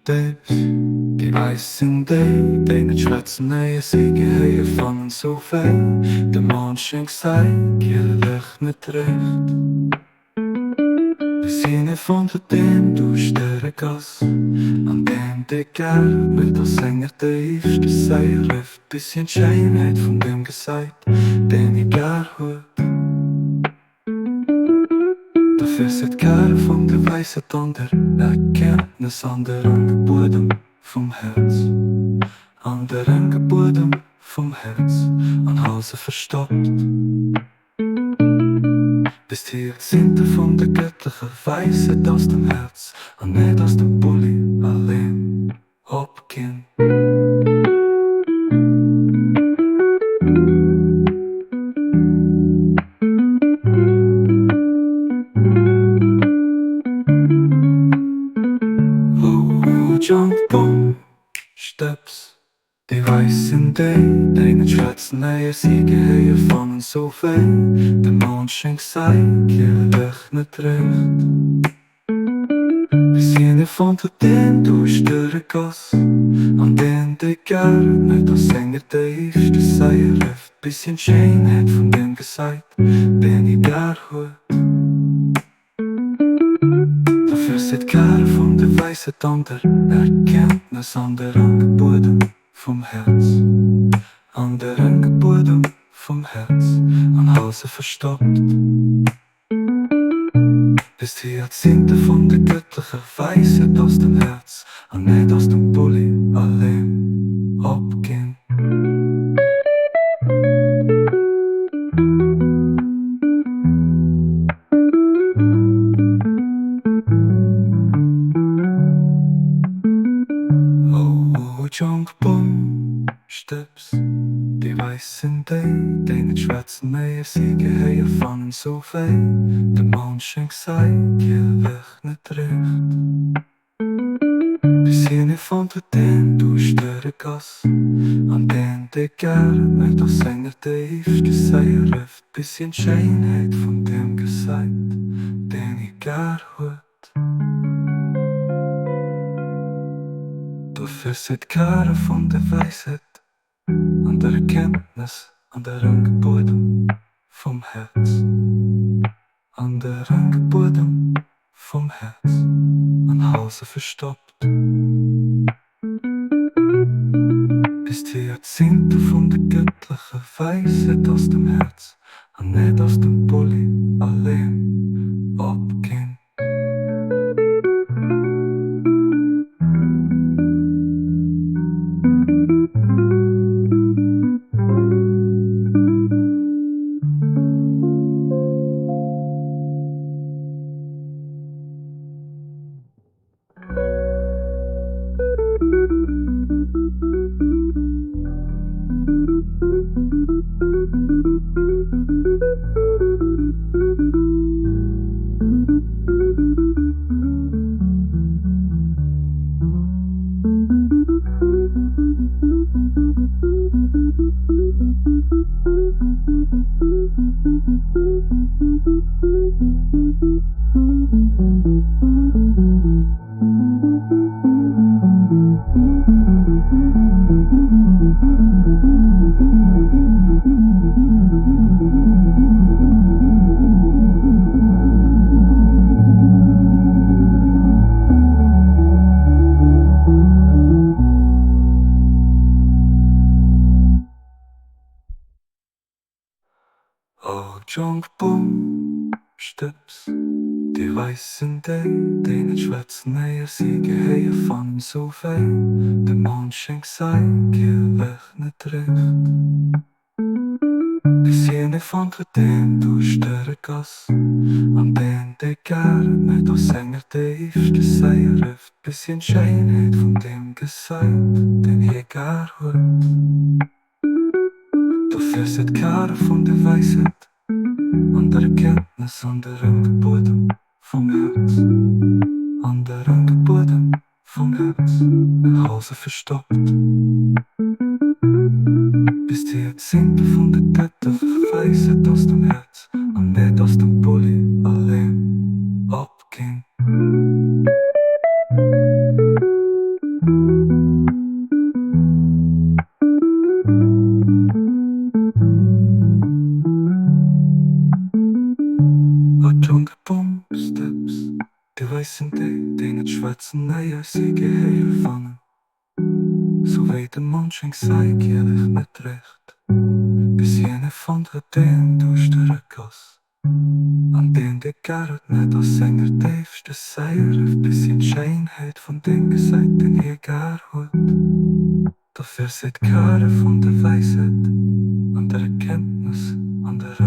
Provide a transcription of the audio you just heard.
Die weißen denen schwätzen neue Siege, höher fangen so viel. Der Menschen gesagt, ihr rechnet recht. Wir sind von dem durch der Gass, an dem der Kerl mit der Sänger tiefst das Seier ruft. Bisschen Scheinheit von dem gesagt, den ich gern hört. Dafür sieht keiner von der Weisheit an der Erkenntnis, an der Bodem vom Herz, an der Bodem vom Herz, an Hause verstopft. Bist hier Sinte von der göttlichen Weisheit aus dem Herz, und nicht aus dem Bulli allein abgehen. Jump, boom, Steps. Die weißen denen schwätzen neue Siege, höher fangen so viel. Der Menschen gesagt, ihr rechnet recht. Wir sind von dem durch der Gass, an den der Kerl mit der Sänger tiefst das Seier ruft. Bisschen Scheinheit von dem gesagt, den ich gern hört. Dafür sieht keiner von der Weisheit an der Erkenntnis, an der Bodem vom Herz, an der Bodem vom Herz, an Hause verstopft. Bist hier Sinte von der göttlichen Weisheit aus dem Herz, und nicht aus dem Bulli allein abgehen. Junk, boom, Steps. Die weißen denen schwätzen neue Siege, höher fangen so viel. Der Menschen gesagt, ihr rechnet recht. Wir sind von dem durch der Gass, an den der Kerl mit der Sänger tiefst das Seier ruft. Bisschen Scheinheit von dem gesagt, den ich gern hört. Dafür sieht keiner von der Weisheit, an der Erkenntnis, an der Bodem vom Herz, an der Bodem vom Herz, an Hause verstopft. Bist hier Sinte von der göttlichen Weisheit aus dem Herz, und nicht aus dem Bulli allein abgehen. Junk, boom, Steps. Die weißen denen schwätzen neue Siege, höher fangen so viel. Der Menschen gesagt, ihr rechnet recht. Wir sind von dem durch der Gass, an den der Kerl mit der Sänger tiefst das Seier ruft. Bisschen Scheinheit von dem gesagt, den ich gern hört. Dafür sieht keiner von der Weisheit, an der Erkenntnis, an der Bodem vom Herz, an der Bodem vom Herz, ein Hause verstopft. Bist hier Sinte von der göttlichen Weisheit aus dem Herz, und nicht aus dem Bulli allein abgehen. schwätzen näher, sie geheier fangen. So wie der Mondschein sagt, jährlich mit Recht. Bis jene fand den durch den Gass. An den gegärt nicht als Sänger tiefste Seier, bis sie Scheinheit von dem gesagt, den ihr gär hat. Dafür seid Kehre von der Weisheit, an der Erkenntnis, an der